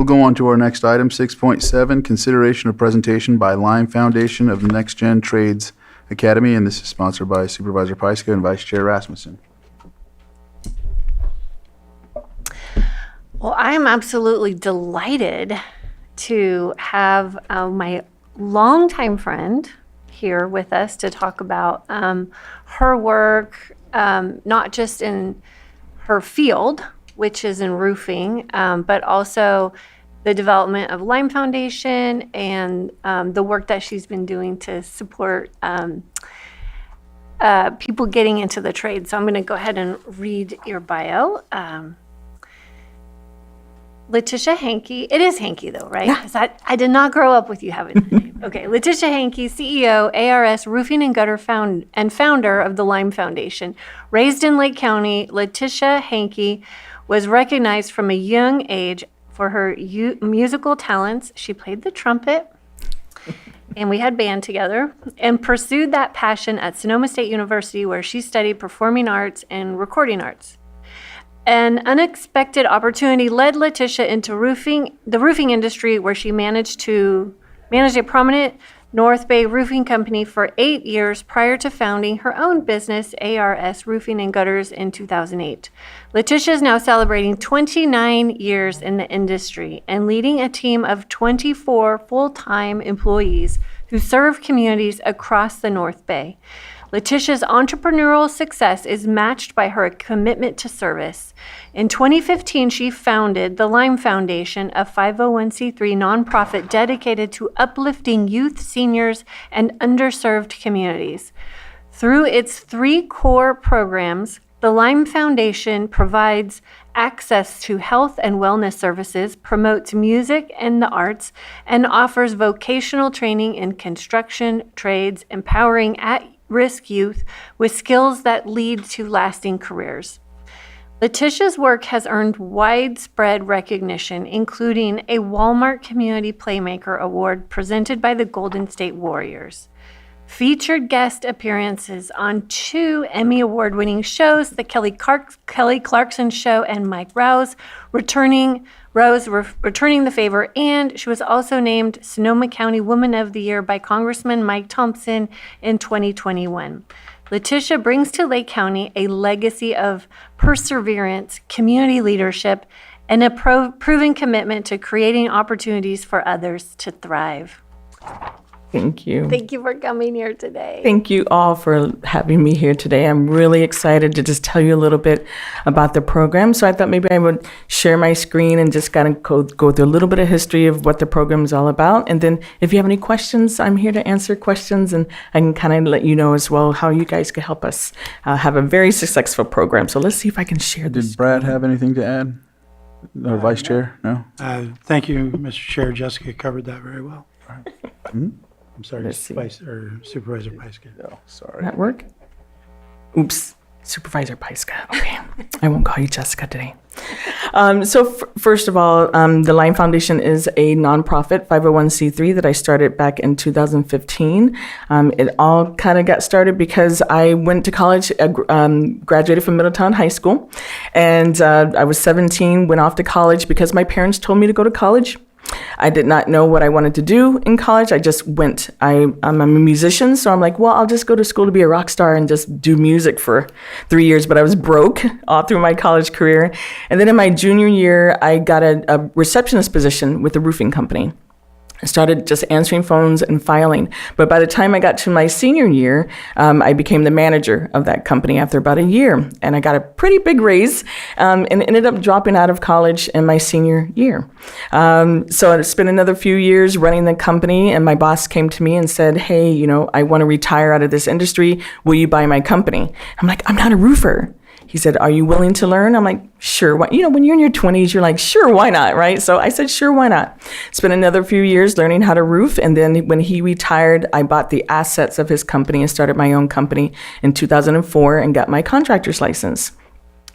We'll go on to our next item, 6.7, consideration of presentation by Lime Foundation of the NextGen Trades Academy, and this is sponsored by Supervisor Pyska and Vice Chair Rasmussen. Well, I am absolutely delighted to have my longtime friend here with us to talk about her work, not just in her field, which is in roofing, but also the development of Lime Foundation and the work that she's been doing to support people getting into the trade. So I'm going to go ahead and read your bio. Letitia Hankey, it is Hankey though, right? Because I did not grow up with you having that name. Okay, Letitia Hankey, CEO, ARS Roofing and Gutter founder of the Lime Foundation. Raised in Lake County, Letitia Hankey was recognized from a young age for her musical talents. She played the trumpet, and we had band together, and pursued that passion at Sonoma State University, where she studied performing arts and recording arts. An unexpected opportunity led Letitia into the roofing industry, where she managed a prominent North Bay roofing company for 8 years prior to founding her own business, ARS Roofing and Gutters, in 2008. Letitia is now celebrating 29 years in the industry and leading a team of 24 full-time employees who serve communities across the North Bay. Letitia's entrepreneurial success is matched by her commitment to service. In 2015, she founded the Lime Foundation, a 501c3 nonprofit dedicated to uplifting youth, seniors, and underserved communities. Through its 3 core programs, the Lime Foundation provides access to health and wellness services, promotes music and the arts, and offers vocational training in construction, trades, empowering at-risk youth with skills that lead to lasting careers. Letitia's work has earned widespread recognition, including a Walmart Community Playmaker Award presented by the Golden State Warriors. Featured guest appearances on 2 Emmy Award-winning shows, The Kelly Clarkson Show and Mike Rouse, returning the favor, and she was also named Sonoma County Woman of the Year by Congressman Mike Thompson in 2021. Letitia brings to Lake County a legacy of perseverance, community leadership, and a proven commitment to creating opportunities for others to thrive. Thank you. Thank you for coming here today. Thank you all for having me here today. I'm really excited to just tell you a little bit about the program. So I thought maybe I would share my screen and just kind of go through a little bit of history of what the program is all about. And then if you have any questions, I'm here to answer questions, and I can kind of let you know as well how you guys can help us have a very successful program. So let's see if I can share this. Did Brad have anything to add? Or Vice Chair? No? Thank you, Mr. Chair. Jessica covered that very well. Hmm? I'm sorry, Supervisor Pyska. Oh, sorry. Did that work? Oops. Supervisor Pyska. Okay. I won't call you Jessica today. First of all, the Lime Foundation is a nonprofit 501c3 that I started back in 2015. It all kind of got started because I went to college, graduated from Middletown High School, and I was 17, went off to college because my parents told me to go to college. I did not know what I wanted to do in college. I just went. I'm a musician, so I'm like, well, I'll just go to school to be a rock star and just do music for 3 years. But I was broke all through my college career. And then in my junior year, I got a receptionist position with a roofing company. I started just answering phones and filing. But by the time I got to my senior year, I became the manager of that company after about a year. And I got a pretty big raise and ended up dropping out of college in my senior year. So I spent another few years running the company, and my boss came to me and said, hey, I want to retire out of this industry. Will you buy my company? I'm like, I'm not a roofer. He said, are you willing to learn? I'm like, sure. When you're in your 20s, you're like, sure, why not, right? So I said, sure, why not? Spent another few years learning how to roof. And then when he retired, I bought the assets of his company and started my own company in 2004 and got my contractor's license.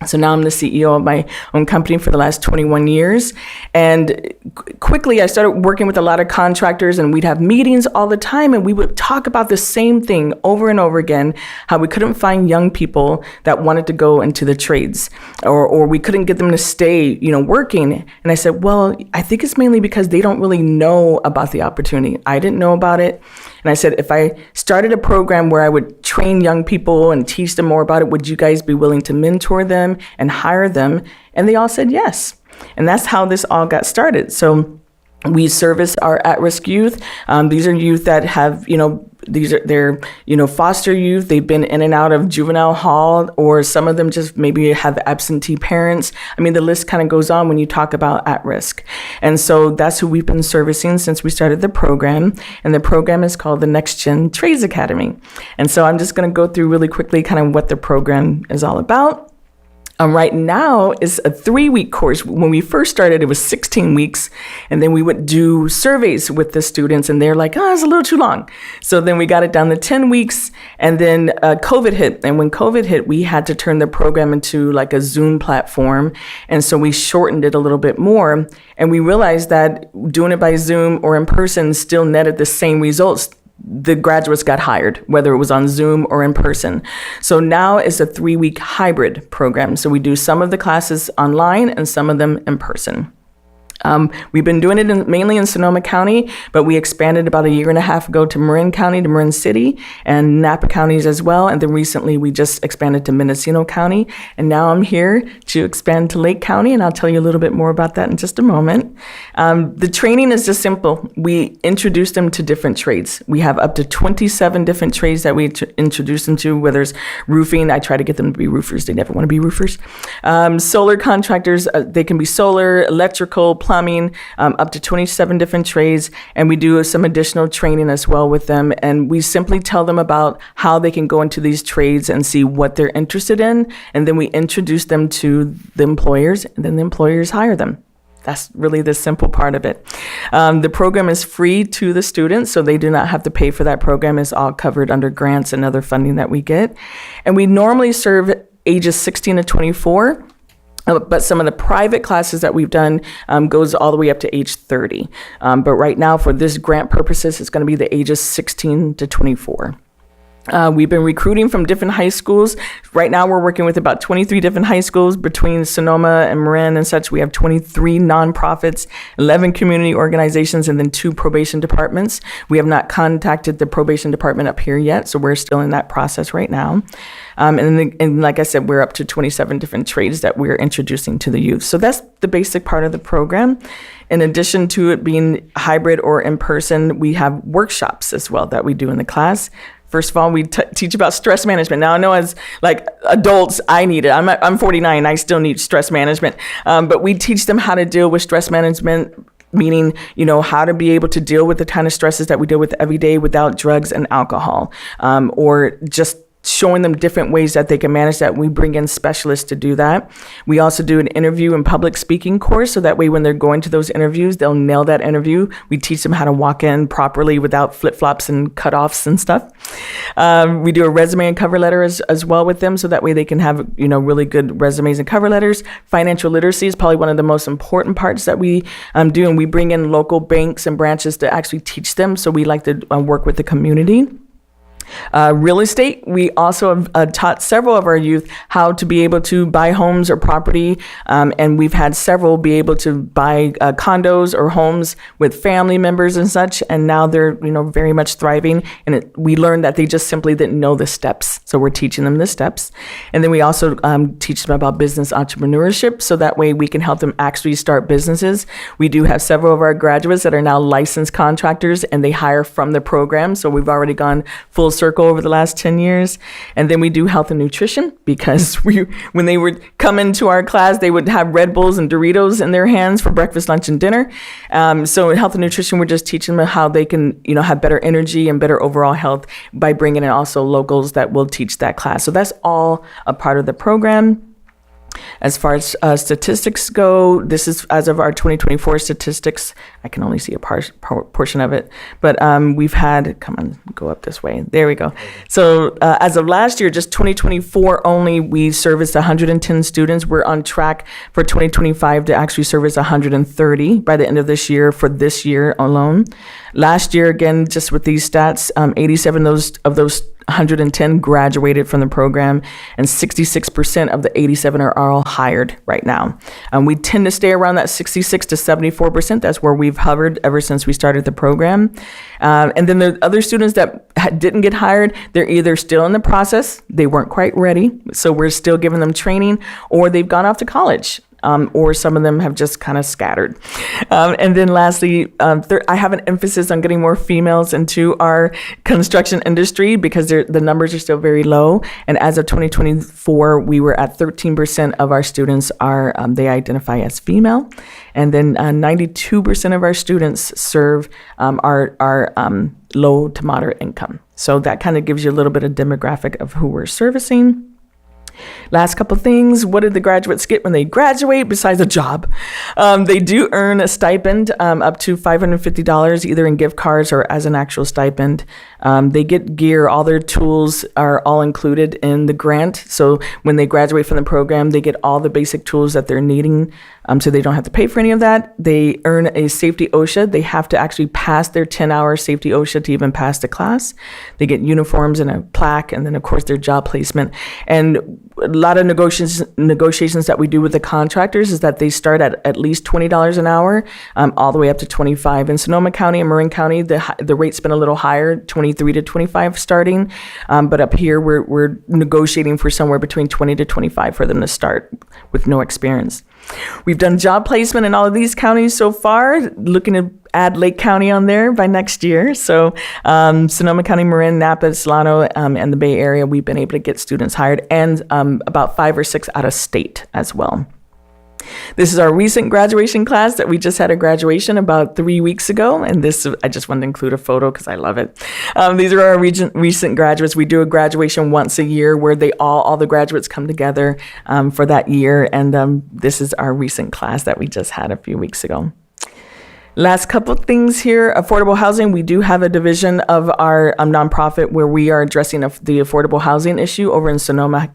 So now I'm the CEO of my own company for the last 21 years. And quickly I started working with a lot of contractors, and we'd have meetings all the time, and we would talk about the same thing over and over again, how we couldn't find young people that wanted to go into the trades, or we couldn't get them to stay, working. And I said, well, I think it's mainly because they don't really know about the opportunity. I didn't know about it. And I said, if I started a program where I would train young people and teach them more about it, would you guys be willing to mentor them and hire them? And they all said yes. And that's how this all got started. So we service our at-risk youth. These are youth that have, they're foster youth. They've been in and out of juvenile hall, or some of them just maybe have absentee parents. I mean, the list kind of goes on when you talk about at-risk. And so that's who we've been servicing since we started the program. And the program is called the NextGen Trades Academy. And so I'm just going to go through really quickly kind of what the program is all about. Right now is a 3-week course. When we first started, it was 16 weeks. And then we would do surveys with the students, and they're like, it's a little too long. So then we got it down to 10 weeks. And then COVID hit. And when COVID hit, we had to turn the program into like a Zoom platform. And so we shortened it a little bit more. And we realized that doing it by Zoom or in person still netted the same results. The graduates got hired, whether it was on Zoom or in person. So now it's a 3-week hybrid program. So we do some of the classes online and some of them in person. We've been doing it mainly in Sonoma County, but we expanded about a year and a half ago to Marin County, to Marin City, and Napa counties as well. And then recently we just expanded to Mendocino County. And now I'm here to expand to Lake County, and I'll tell you a little bit more about that in just a moment. The training is just simple. We introduce them to different trades. We have up to 27 different trades that we introduce them to, whether it's roofing. I try to get them to be roofers. They never want to be roofers. Solar contractors, they can be solar, electrical, plumbing, up to 27 different trades, and we do some additional training as well with them. And we simply tell them about how they can go into these trades and see what they're interested in, and then we introduce them to the employers, and then the employers hire them. That's really the simple part of it. The program is free to the students, so they do not have to pay for that program. It's all covered under grants and other funding that we get. And we normally serve ages 16 to 24. But some of the private classes that we've done goes all the way up to age 30. But right now, for this grant purposes, it's going to be the ages 16 to 24. We've been recruiting from different high schools. Right now, we're working with about 23 different high schools between Sonoma and Marin and such. We have 23 nonprofits, 11 community organizations, and then 2 probation departments. We have not contacted the probation department up here yet, so we're still in that process right now. And like I said, we're up to 27 different trades that we're introducing to the youth. So that's the basic part of the program. In addition to it being hybrid or in person, we have workshops as well that we do in the class. First of all, we teach about stress management. Now, I know as like adults, I need it. I'm 49. I still need stress management. But we teach them how to deal with stress management, meaning, how to be able to deal with the kind of stresses that we deal with every day without drugs and alcohol, or just showing them different ways that they can manage that. We bring in specialists to do that. We also do an interview and public speaking course, so that way when they're going to those interviews, they'll nail that interview. We teach them how to walk in properly without flip-flops and cutoffs and stuff. We do a resume and cover letter as well with them, so that way they can have, really good resumes and cover letters. Financial literacy is probably one of the most important parts that we do, and we bring in local banks and branches to actually teach them. So we like to work with the community. Real estate, we also have taught several of our youth how to be able to buy homes or property, and we've had several be able to buy condos or homes with family members and such, and now they're very much thriving. And we learned that they just simply didn't know the steps, so we're teaching them the steps. And then we also teach them about business entrepreneurship, so that way we can help them actually start businesses. We do have several of our graduates that are now licensed contractors, and they hire from the program, so we've already gone full circle over the last 10 years. And then we do health and nutrition, because when they would come into our class, they would have Red Bulls and Doritos in their hands for breakfast, lunch, and dinner. So in health and nutrition, we're just teaching them how they can, have better energy and better overall health by bringing in also locals that will teach that class. So that's all a part of the program. As far as statistics go, this is as of our 2024 statistics. I can only see a portion of it, but we've had, come on, go up this way. There we go. So as of last year, just 2024 only, we serviced 110 students. We're on track for 2025 to actually service 130 by the end of this year for this year alone. Last year, again, just with these stats, 87 of those 110 graduated from the program, and 66% of the 87 are all hired right now. We tend to stay around that 66 to 74%. That's where we've hovered ever since we started the program. And then the other students that didn't get hired, they're either still in the process, they weren't quite ready, so we're still giving them training, or they've gone off to college. Or some of them have just kind of scattered. And then lastly, I have an emphasis on getting more females into our construction industry because the numbers are still very low. And as of 2024, we were at 13% of our students they identify as female. And then 92% of our students serve our low to moderate income. So that kind of gives you a little bit of demographic of who we're servicing. Last couple things. What did the graduates get when they graduate besides a job? They do earn a stipend up to $550, either in gift cards or as an actual stipend. They get gear. All their tools are all included in the grant. So when they graduate from the program, they get all the basic tools that they're needing. So they don't have to pay for any of that. They earn a safety OSHA. They have to actually pass their 10-hour safety OSHA to even pass the class. They get uniforms and a plaque, and then of course their job placement. And a lot of negotiations that we do with the contractors is that they start at least $20 an hour, all the way up to $25. In Sonoma County and Marin County, the rate's been a little higher, $23 to $25 starting. But up here, we're negotiating for somewhere between $20 to $25 for them to start with no experience. We've done job placement in all of these counties so far, looking to add Lake County on there by next year. So Sonoma County, Marin, Napa, Solano, and the Bay Area, we've been able to get students hired, and about 5 or 6 out of state as well. This is our recent graduation class that we just had a graduation about 3 weeks ago. And this, I just wanted to include a photo because I love it. These are our recent graduates. We do a graduation once a year where all the graduates come together for that year. And this is our recent class that we just had a few weeks ago. Last couple of things here. Affordable housing. We do have a division of our nonprofit where we are addressing the affordable housing issue over in Sonoma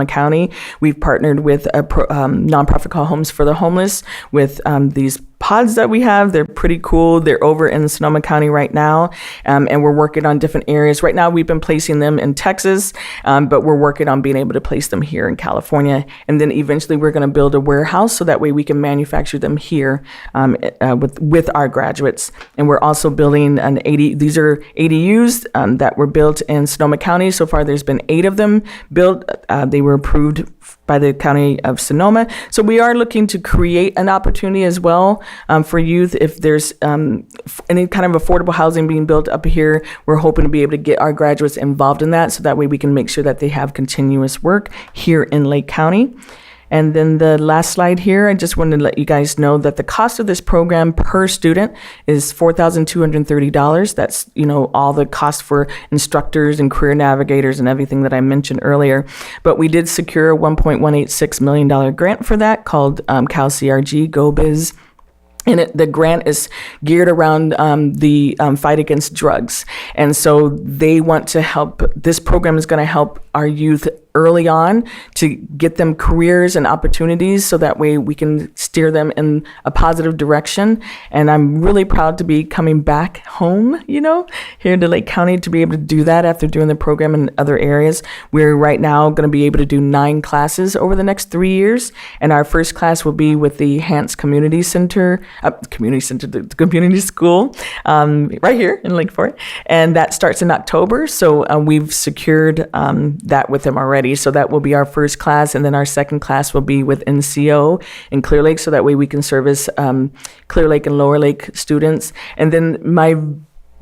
County. We've partnered with a nonprofit called Homes for the Homeless with these pods that we have. They're pretty cool. They're over in Sonoma County right now, and we're working on different areas. Right now, we've been placing them in Texas, but we're working on being able to place them here in California. And then eventually, we're going to build a warehouse so that way we can manufacture them here with our graduates. And we're also building these are ADUs that were built in Sonoma County. So far, there's been 8 of them built. They were approved by the County of Sonoma. So we are looking to create an opportunity as well for youth. If there's any kind of affordable housing being built up here, we're hoping to be able to get our graduates involved in that so that way we can make sure that they have continuous work here in Lake County. And then the last slide here, I just wanted to let you guys know that the cost of this program per student is $4,230. That's, all the cost for instructors and career navigators and everything that I mentioned earlier. But we did secure a $1.186 million grant for that called CalCRG Go Biz. And the grant is geared around the fight against drugs. And so they want to help, this program is going to help our youth early on to get them careers and opportunities so that way we can steer them in a positive direction. And I'm really proud to be coming back home, here to Lake County to be able to do that after doing the program in other areas. We're right now going to be able to do 9 classes over the next 3 years. And our first class will be with the Hance Community Center, the community school, right here in Lake Forest. And that starts in October. So we've secured that with them already. So that will be our first class. And then our second class will be with NCO in Clear Lake. So that way we can service Clear Lake and Lower Lake students. And then my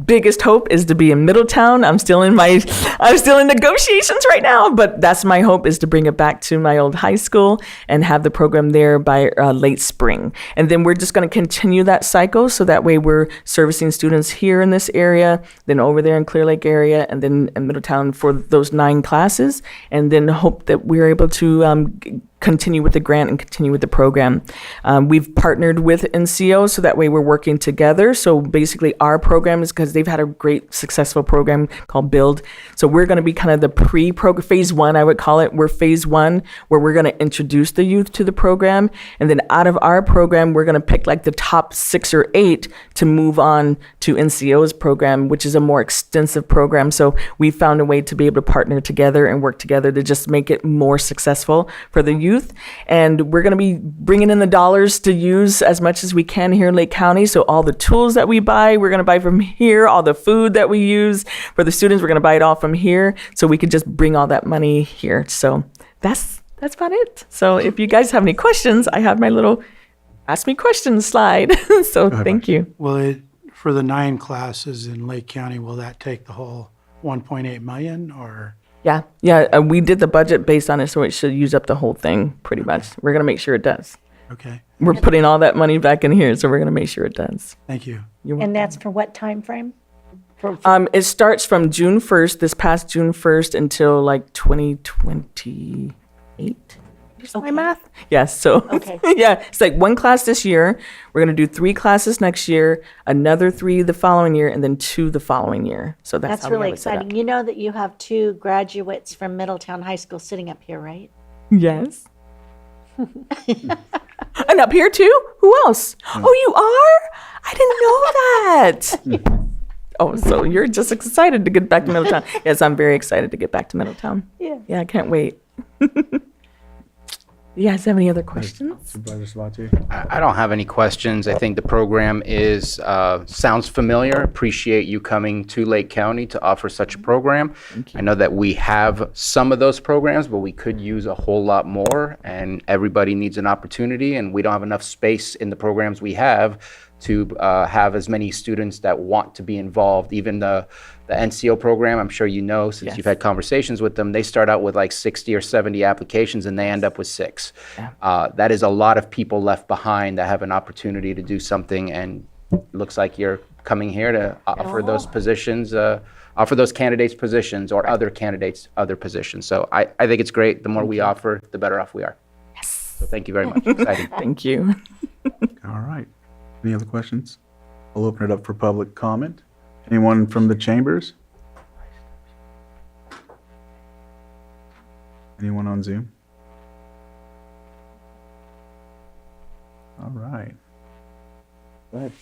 biggest hope is to be in Middletown. I'm still in negotiations right now, but that's my hope, is to bring it back to my old high school and have the program there by late spring. And then we're just going to continue that cycle. So that way we're servicing students here in this area, then over there in Clear Lake area, and then in Middletown for those 9 classes. And then hope that we're able to continue with the grant and continue with the program. We've partnered with NCO, so that way we're working together. So basically our program is, because they've had a great successful program called Build. So we're going to be kind of the pre-program, phase one, I would call it. We're phase one, where we're going to introduce the youth to the program. And then out of our program, we're going to pick like the top 6 or 8 to move on to NCO's program, which is a more extensive program. So we found a way to be able to partner together and work together to just make it more successful for the youth. And we're going to be bringing in the dollars to use as much as we can here in Lake County. So all the tools that we buy, we're going to buy from here. All the food that we use for the students, we're going to buy it all from here. So we could just bring all that money here. So that's about it. So if you guys have any questions, I have my little ask me questions slide. So thank you. Will it, for the 9 classes in Lake County, will that take the whole 1.8 million or? Yeah. We did the budget based on it, so it should use up the whole thing pretty much. We're going to make sure it does. Okay, We're putting all that money back in here, so we're going to make sure it does. thank you. And that's for what time frame? It starts from June 1st, this past June 1st, until like 2028. Is my math? Yes. So, Okay. yeah, it's like 1 class this year. We're going to do 3 classes next year, another 3 the following year, and then 2 the following year. So that's That's how we really have it set up. exciting. You know that you have 2 graduates from Middletown High School sitting up here, right? Yes. And up here too? Who else? Oh, you are? I didn't know that. Oh, so you're just excited to get back to Middletown. Yes, I'm very excited to get back to Middletown. Yeah. Yeah, I can't wait. You guys have any other questions? Supervisor Sabatier? I don't have any questions. I think the program is sounds familiar. Appreciate you coming to Lake County to offer such a program. I know that we have some of those programs, but we could use a whole lot more, and everybody needs an opportunity, and we don't have enough space in the programs we have to have as many students that want to be involved. Even the NCO program, I'm sure you know, since you've had conversations with them, they start out with like 60 or 70 applications and they end up with 6. That is a lot of people left behind that have an opportunity to do something, and it looks like you're coming here to offer those positions, offer those candidates positions, or other candidates other positions. So I think it's great. The more we offer, the better off we are. Yes. So thank you very much. Exciting. Thank you. All right. Any other questions? I'll open it up for public comment. Anyone from the chambers? Anyone on Zoom? All right. Go ahead.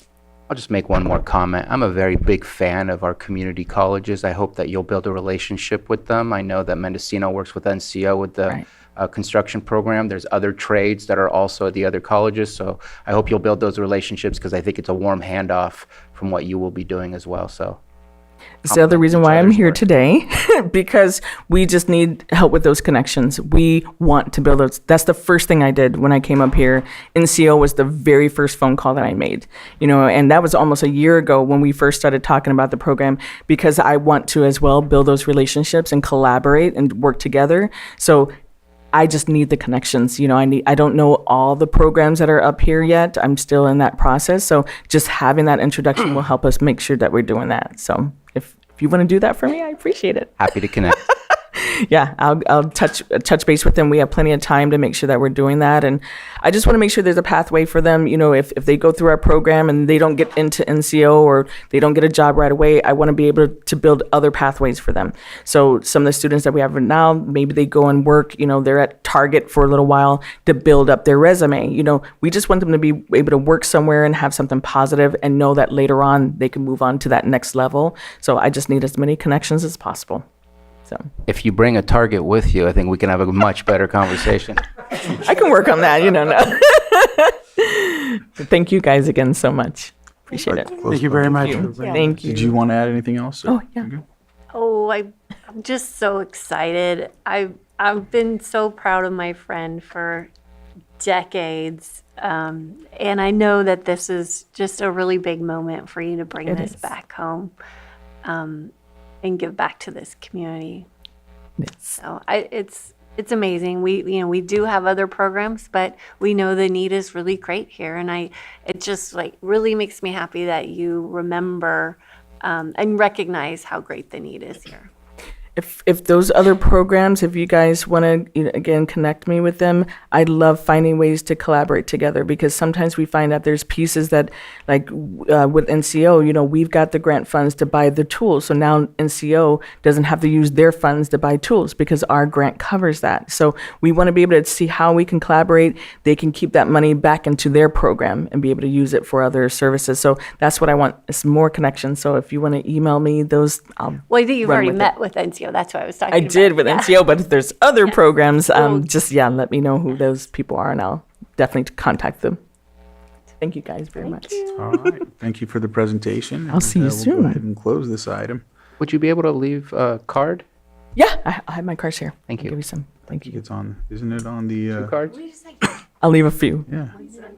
I'll just make one more comment. I'm a very big fan of our community colleges. I hope that you'll build a relationship with them. I know that Mendocino works with NCO with the construction program. There's other trades that are also at the other colleges. So I hope you'll build those relationships, because I think it's a warm handoff from what you will be doing as well. So It's the other reason why I'm here today, because we just need help with those connections. We want to build those. That's the first thing I did when I came up here. NCO was the very first phone call that I made, and that was almost a year ago when we first started talking about the program, because I want to as well build those relationships and collaborate and work together. So I just need the connections. I don't know all the programs that are up here yet. I'm still in that process. So just having that introduction will help us make sure that we're doing that. So if you want to do that for me, I appreciate it. happy to connect. Yeah, I'll touch base with them. We have plenty of time to make sure that we're doing that. And I just want to make sure there's a pathway for them. If they go through our program and they don't get into NCO or they don't get a job right away, I want to be able to build other pathways for them. So some of the students that we have now, maybe they go and work, they're at Target for a little while to build up their resume. We just want them to be able to work somewhere and have something positive and know that later on they can move on to that next level. So I just need as many connections as possible. So If you bring a target with you, I think we can have a much better conversation. I can work on that, Thank you guys again so much. Appreciate it. Thank you very much. Thank you. Did you want to add anything else? Oh, yeah. Oh, I'm just so excited. I've been so proud of my friend for decades. And I know that this is just a really big moment for you to bring It this is. back home and give back to this community. Yes. So it's amazing. We do have other programs, but we know the need is really great here. And it just really makes me happy that you remember and recognize how great the need is here. if those other programs, if you guys want to, again, connect me with them, I'd love finding ways to collaborate together, because sometimes we find that there's pieces that, like with NCO, we've got the grant funds to buy the tools. So now NCO doesn't have to use their funds to buy tools because our grant covers that. So we want to be able to see how we can collaborate. They can keep that money back into their program and be able to use it for other services. So that's what I want, is more connections. So if you want to email me those, I'll Well, I think you've run already with met it. with NCO. That's what I was talking I about. did with Yeah. NCO, but if there's other programs, Cool. just, let me know who those people are, and I'll definitely contact them. Thank you guys very much. All right. Thank you for the presentation. I'll see you We'll go soon. ahead and close this item. Would you be able to leave a card? Yeah, I have my cards here. Thank I'll you. give you some. Thank you. It's on, isn't it on the, Two cards? I'll leave a few. yeah.